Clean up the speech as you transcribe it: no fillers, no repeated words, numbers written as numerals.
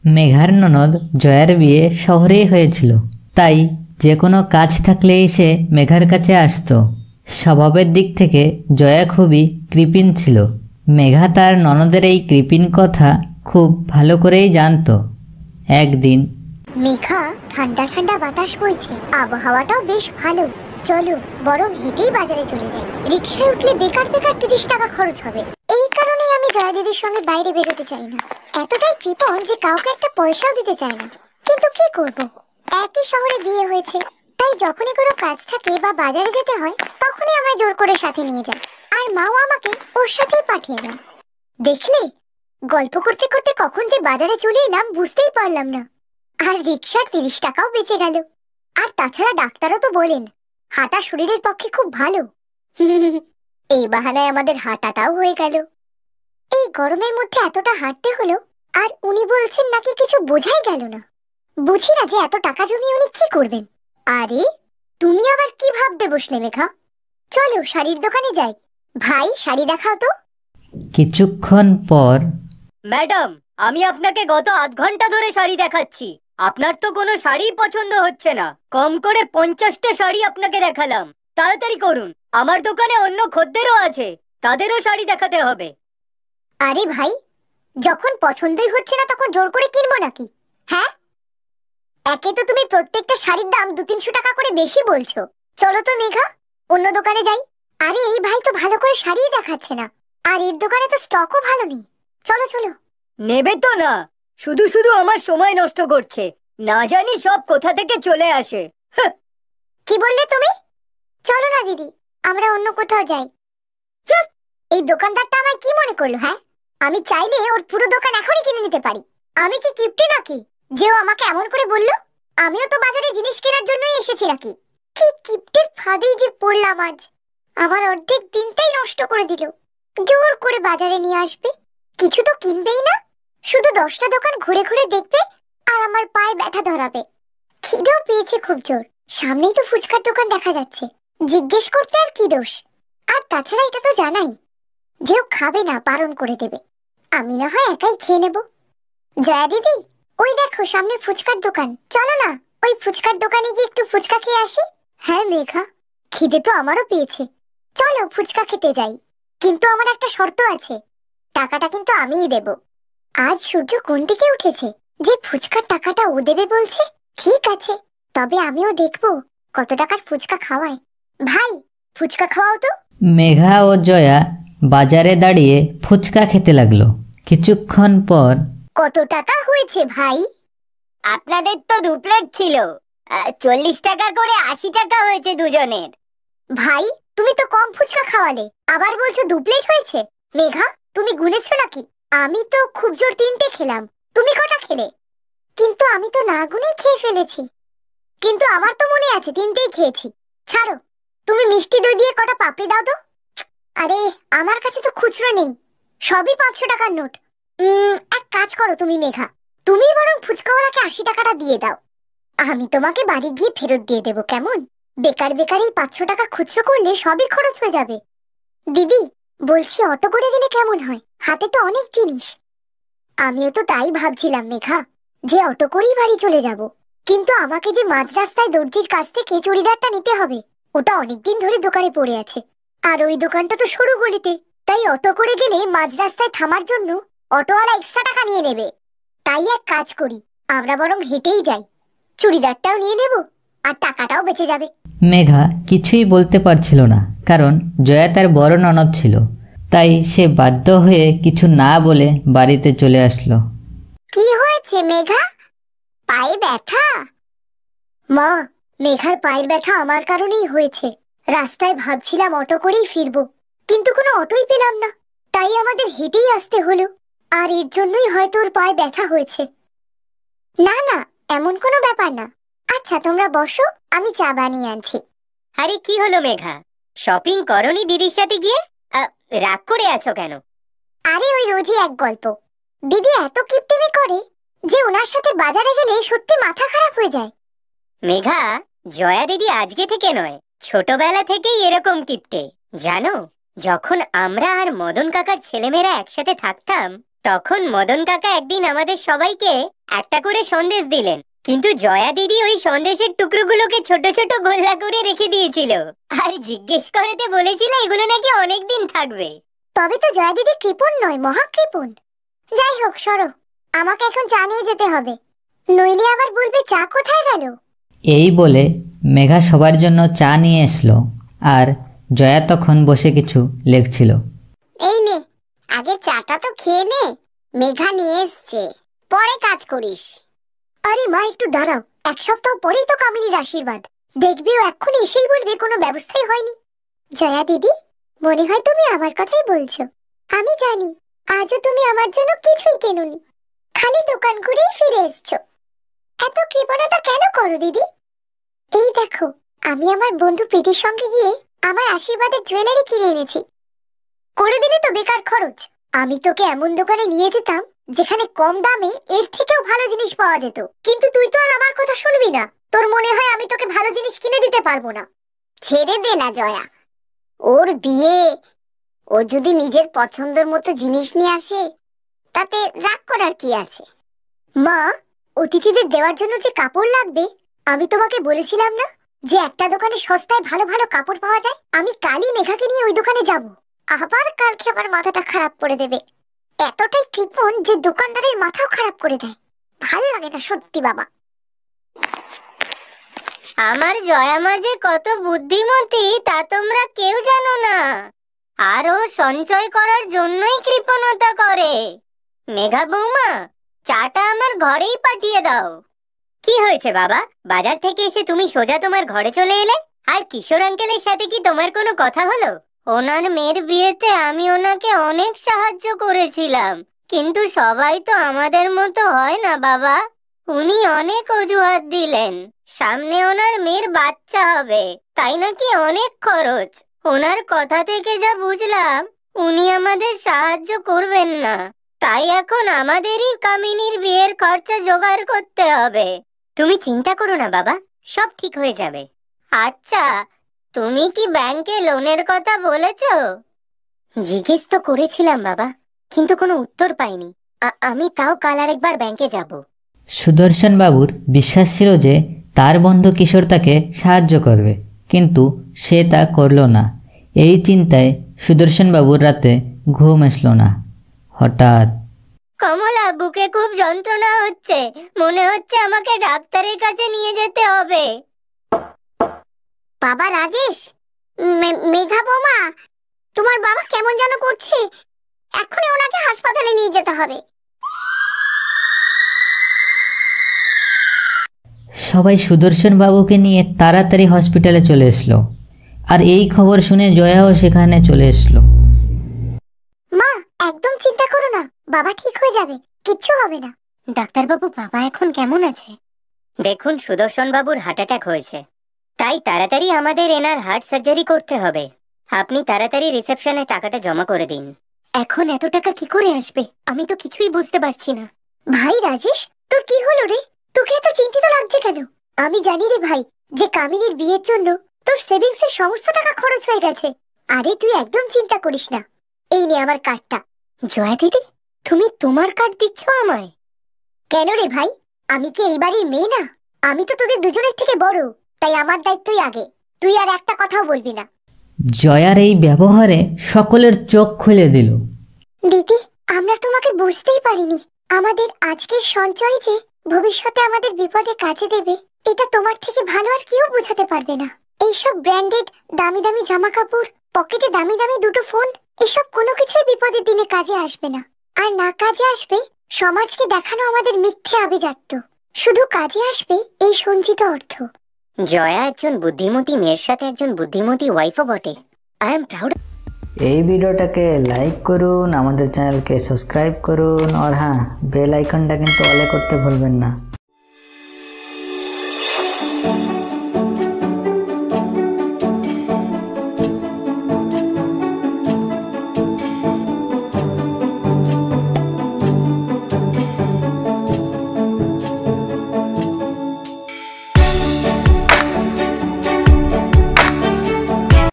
মেঘার ননদ জয়ার বিয়ে শহরেই হয়েছিল, তাই যে কোনো কাজ থাকলেই সে মেঘার কাছে আসতো। স্বভাবের দিক থেকে জয়া খুবই কৃপণ ছিল। মেঘা তার ননদের এই কৃপণ কথা খুব ভালো করেই জানতো। একদিন, মেঘা, ঠান্ডা ঠান্ডা বাতাস বইছে, আবহাওয়াটাও বেশ ভালো, চলো বরং হেঁটেই বাজারে চলে যাই। রিক্সায় উঠলে বেকার বেকার 30 টাকা খরচ হবে। এই কারণেই আমি জয়া দিদির সঙ্গে বাইরে বেরোতে চাই না। এতটাই কৃপণ যে কাউকে একটা পয়সাও দিতে চায় না। কিন্তু কি করব, একই শহরে বিয়ে হয়েছে, তাই যখনই কোনো কাজ থাকে বা বাজারে যেতে হয় তখনই আমায় জোর করে সাথে নিয়ে যায়। আর মাও আমাকে ওর সাথেই পাঠিয়ে দেন। দেখলে, গল্প করতে করতে কখন যে বাজারে চলে এলাম বুঝতেই পারলাম না। আর রিক্সার 30 টাকাও বেঁচে গেল। আর তাছাড়া ডাক্তারও তো বলেন হাঁটা শরীরের পক্ষে খুব ভালো। এই বাহানায় আমাদের হাঁটাটাও হয়ে গেল। এই গরমের মধ্যে এতটা হাঁটতে হলো, আর উনি বলছেন নাকি কিছু বোঝাই গেল না। বুঝি না যে এত টাকা জমিয়ে উনি কি করবেন। আরে, তুমি আবার কি ভাবতে বসলে মেঘা? চলো শাড়ির দোকানে যাই। ভাই, শাড়ি দেখাও তো। কিছুক্ষণ পর, ম্যাডাম, আমি আপনাকে গত আধ ঘন্টা ধরে শাড়ি দেখাচ্ছি, আপনার তো কোনো শাড়ি পছন্দ হচ্ছে না। কম করে 50টা শাড়ি আপনাকে দেখালাম, তাড়াতাড়ি করুন, আমার দোকানে অন্য খদ্দেরও আছে, তাদেরও শাড়ি দেখাতে হবে। আরে ভাই, যখন পছন্দই হচ্ছে না তখন জোর করে কিনবো নাকি? হ্যাঁ, একে তো তুমি প্রত্যেকটা শাড়ির দাম 200-300 টাকা করে বেশি বলছো। চলো তো মেঘা, অন্য দোকানে যাই। আরে এই ভাই তো ভালো করে শাড়ি দেখাচ্ছে না, আর এর দোকানে তো স্টকও ভালো নেই। চলো চলো। নেবে তো না, শুধু শুধু আমার সময় নষ্ট করছে, না জানি সব কোথা থেকে চলে আসে। কি বললে তুমি? চলো না দিদি, আমরা অন্য কোথাও যাই। এই দোকানদারটা আমায় কি মনে করলো? হ্যাঁ, আমি চাইলে ওর পুরো দোকান এখনই কিনে নিতে পারি। আমি কি কিপটে নাকি যে ও আমাকে এমন করে বললো? আমিও তো বাজারে জিনিস কেনার জন্যই এসেছি নাকি? কি কিপটের ফাঁদেই যে পড়লাম আজ। আমার অর্ধেক দিনটাই নষ্ট করে দিল। জোর করে বাজারে নিয়ে আসবে, কিছু তো কিনবেই না, শুধু 10টা দোকান ঘুরে ঘুরে দেখবে আর আমার পায়ে ব্যথা ধরাবে। খিদেও পেয়েছে খুব জোর, সামনেই তো ফুচকার দোকান দেখা যাচ্ছে, জিজ্ঞেস করতে আর কি দোষ। আর তাছাড়া এটা তো জানাই যে ও খাবে না, বারণ করে দেবে। আমি না হয় একাই খেয়ে নেব। জয়া দিদি, ওই দেখো সামনে ফুচকার দোকান, চলো না ওই ফুচকার দোকানে গিয়ে একটু ফুচকা খেয়ে আসি। হ্যাঁ মেঘা, খিদে তো আমারও পেয়েছে, চলো ফুচকা খেতে যাই। কিন্তু আমার একটা শর্ত আছে, টাকাটা কিন্তু আমিই দেব। আজ সূর্য কোন দিকে উঠেছে যে ফুচকার টাকাটা ও দেবে বলছে? ঠিক আছে, তবে আমিও দেখবো কত টাকার ফুচকা খাওয়ায়। ভাই, ফুচকা খাওয়াও তো। মেঘা ও জয়া বাজারে দাঁড়িয়ে ফুচকা খেতে লাগলো। কিছুক্ষণ পর, কত টাকা হয়েছে ভাই? আপনাদের তো 2 প্লেট ছিল, 40 টাকা করে 80 টাকা হয়েছে দুজনের। ভাই, তুমি তো কম ফুচকা খাওয়ালে, আবার বলছো 2 প্লেট হয়েছে। মেঘা, তুমি গুনেছো নাকি? আমি তো খুব জোর 3টে খেলাম, তুমি কটা খেলে? কিন্তু আমি তো না গুনেই খেয়ে ফেলেছি। কিন্তু আমার তো মনে আছে 3টেই খেয়েছি। ছাড়ো, তুমি মিষ্টি দই দিয়ে কটা পাপড়ি দাও তো। আরে, আমার কাছে তো খুচরো নেই, সবই 500 টাকার নোট। এক কাজ করো তুমি মেঘা, তুমি বরং ফুচকাওয়ালাকে 80 টাকাটা দিয়ে দাও, আমি তোমাকে বাড়ি গিয়ে ফেরত দিয়ে দেবো, কেমন? বেকার বেকার এই 500 টাকা খুচরো করলে সবই খরচ হয়ে যাবে। দিদি, বলছি অটো করে গেলে কেমন হয়? হাতে তো অনেক জিনিস। আমিও তো তাই ভাবছিলাম মেঘা, যে অটো করেই বাড়ি চলে যাব। কিন্তু আমাকে যে মাঝ রাস্তায় দর্জির কাছ থেকে চুড়িদারটা নিতে হবে, ওটা অনেকদিন ধরে দোকানে পড়ে আছে, আর ওই দোকানটা তো সরু গলিতে, তাই অটো করে গেলে মাঝ রাস্তায় থামার জন্য অটোওয়ালা এক্সট্রা টাকা নিয়ে নেবে। তাই এক কাজ করি, আমরা বরং হেঁটেই যাই, চুড়িদারটাও নিয়ে নেব আর টাকাটাও বেঁচে যাবে। মেঘা কিছুই বলতে পারছিল না, কারণ জয়া তার বড় ননদ ছিল। তাই সে বাধ্য হয়ে কিছু না বলে বাড়িতে চলে আসলো। কি হয়েছে মেঘা, পায়ে ব্যথা? মা, মেঘার পায়ের ব্যথা আমার কারণেই হয়েছে। রাস্তায় ভাবছিলাম অটো করেই ফিরবো, কিন্তু কোনো অটোই পেলাম না, তাই আমাদের হেঁটেই আসতে হলো। আর এর জন্যই হয়তো ওর পায়ে ব্যথা হয়েছে। না না, এমন কোনো ব্যাপার না। আচ্ছা তোমরা বসো, আমি চা বানিয়ে আনছি। আরে কি হলো মেঘা, শপিং করনি দিদির সাথে গিয়ে? রাগ করে আছো কেন? আরে ওই রোজই এক গল্প। দিদি এত কিপটেমি করে যে ওনার সাথে বাজারে গেলে সত্যি মাথা খারাপ হয়ে যায়। মেঘা, জয়া দিদি আজকে থেকে নয়, ছোটবেলা থেকেই এরকম কিপটে। জানো, যখন আমরা আর মদন কাকার ছেলেমেয়েরা একসাথে থাকতাম, তখন মদন কাকা একদিন আমাদের সবাইকে একটা করে সন্দেশ দিলেন, কিন্তু জয়া দিদি ওই সন্দেশের টুকরোগুলোকে ছোট ছোট গোল্লা করে রেখে দিয়েছিল আর জিজ্ঞেস করতে বলেছিল এগুলো নাকি অনেকদিন থাকবে। তবে তো জয়া দিদি কৃপণ নয়, মহাকৃপণ। যাই হোক, সরো, আমাকে এখন চা নিয়ে যেতে হবে, নইলে আবার বলবে চা কোথায় গেল। এই বলে মেঘা সবার জন্য চা নিয়ে এসলো, আর জয়া তখন বসে কিছু লেখছিল। এই নে, আগে চাটা তো খেয়ে নে, মেঘা নিয়ে এসছে, পরে কাজ করিস। আরে মা, একটু দাঁড়াও, এক সপ্তাহ পরেই তো কামিনীর আশীর্বাদ, দেখবি ও এক্ষুনি এসেই বলবে কোনো ব্যবস্থাই হয়নি। জয়া দিদি, মনে হয় তুমি আমার কথাই বলছো। আমি জানি আজও তুমি আমার জন্য কিছুই কেননি, খালি দোকান ঘুরেই ফিরে এসছো। এত কৃপণতা কেন করো দিদি? এই দেখো, আমি আমার বন্ধু প্রীতির সঙ্গে গিয়ে আমার আশীর্বাদের জুয়েলারি কিনে এনেছি। করে দিলে তো বেকার খরচ। আমি তোকে এমন দোকানে নিয়ে যেতাম যেখানে কম দামে এর থেকেও ভালো জিনিস পাওয়া যেত, কিন্তু তুই তো আর আমার কথা শুনবি না। তোর মনে হয় আমি তোকে ভালো জিনিস কিনে দিতে পারবো না। ছেড়ে দে না জয়া, ওর বিয়ে, ও যদি নিজের পছন্দের মতো জিনিস নিয়ে আসে তাতে রাগ করার কি আছে? মা, অতিথিদের দেওয়ার জন্য যে কাপড় লাগবে, আমি তোমাকে বলেছিলাম না যে একটা দোকানে সস্তায় ভালো ভালো কাপড় পাওয়া যায়? আমি কালই মেঘাকে নিয়ে ওই দোকানে যাব। আবার কালকে আমার মাথাটা খারাপ করে দেবে। এতটাই কৃপণ যে দোকানদারের মাথাও খারাপ করে দেয়। ভালো লাগে না সত্যি বাবা। আমার জয়া মা যে কত বুদ্ধিমতী তা তোমরা কেউ জানো না, আর ও সঞ্চয় করার জন্যই কৃপণতা করে। মেঘা বৌমা, চাটা আমার ঘরেই পাঠিয়ে দাও। কি হয়েছে বাবা, বাজার থেকে এসে তুমি সোজা তোমার ঘরে চলে এলে? আর কিশোর আঙ্কেলের সাথে কি তোমার কোনো কথা হলো? ওনার মেয়ের বিয়েতে আমি ওনাকে অনেক সাহায্য করেছিলাম, কিন্তু সবাই তো আমাদের মতো হয় না বাবা। উনি অনেক অজুহাত দিলেন, সামনে ওনার মেয়ের বাচ্চা হবে, তাই নাকি অনেক খরচ। ওনার কথা থেকে যা বুঝলাম উনি আমাদের সাহায্য করবেন না, তাই এখন আমাদেরই কামিনীর বিয়ের খরচা জোগাড় করতে হবে। তুমি চিন্তা করো না বাবা, সব ঠিক হয়ে যাবে। আচ্ছা, তুমি কি ব্যাংকে লোনের কথা বলেছো? জিজ্ঞেস তো করেছিলাম বাবা, কিন্তু কোনো উত্তর পাইনি। আমি তাও কাল আরেকবার ব্যাংকে যাব। সুদর্শন বাবুর বিশ্বাস ছিল যে তার বন্ধু কিশোর তাকে সাহায্য করবে, কিন্তু সে তা করল না। এই চিন্তায় সুদর্শন বাবুর রাতে ঘুম আসলো না। হঠাৎ, কমলা, বুকে খুব যন্ত্রণা হচ্ছে, মনে হচ্ছে আমাকে ডাক্তারের কাছে নিয়ে যেতে হবে। বাবা রাজেশ, মেঘা বৌমা, তোমার বাবা কেমন যেন করছে, এক্ষুনি ওনাকে হাসপাতালে নিয়ে যেতে হবে। সবাই সুদর্শন বাবুকে নিয়ে তাড়াতাড়ি হসপিটালে চলে এসলো, আর এই খবর শুনে জয়াও সেখানে চলে এসলো। মা, একদম চিন্তা করো না, বাবা ঠিক হয়ে যাবে, কিচ্ছু হবে না। ডাক্তারবাবু, বাবা এখন কেমন আছে? দেখুন, সুদর্শন বাবুর হার্ট অ্যাটাক হয়েছে, তাই তাড়াতাড়ি আমাদের এনার হার্ট সার্জারি করতে হবে। আপনি তাড়াতাড়ি রিসেপশনে টাকাটা জমা করে দিন। এখন এত টাকা কি করে আসবে আমি তো কিছুই বুঝতে পারছি না। ভাই রাজেশ, তোর কি হলো রে? তোকে এত চিন্তিত লাগছে কেন? আমি জানি রে ভাই যে কামিনীর বিয়ের জন্য তোর সেভিংসের সমস্ত টাকা খরচ হয়ে গেছে। আরে তুই একদম চিন্তা করিস না, এই নে আমার কার্ডটা। জয়া দিদি, তুমি তোমার কার্ড দিচ্ছ আমায়? কেন রে ভাই, আমি কি এই বাড়ির মেয়ে না? আমি তো তোদের দুজনের থেকে বড়, তাই আমার দায়িত্বই আগে। তুই আর একটা কথাও বলবি না। জয়ার এই ব্যবহারে সকলের চোখ খুলে দিল। দিদি, আমরা তোমাকে বুঝতেই পারিনি। আমাদের আজকের সঞ্চয় যে ভবিষ্যতে আমাদের বিপদে কাজে দেবে, এটা তোমার থেকে ভালো আর কেউ বোঝাতে পারবে না। এইসব ব্র্যান্ডেড দামি দামি জামা কাপড়, পকেটে দামি দামি দুটো ফোন, এসব কোনো কিছুই বিপদের দিনে কাজে আসবে না। আর না কাজে আসবে সমাজকে দেখানো আমাদের মিথ্যে আভিজাত্য, শুধু কাজে আসবে এই সঞ্চিত অর্থ। জয়া একজন বুদ্ধিমতী মেয়ের সাথে একজন বুদ্ধিমতী ওয়াইফও বটে। I am proud. এই ভিডিওটাকে লাইক করুন, আমাদের চ্যানেলকে সাবস্ক্রাইব করুন, আর হ্যাঁ, বেল আইকনটা কিন্তু অলে করতে ভুলবেন না।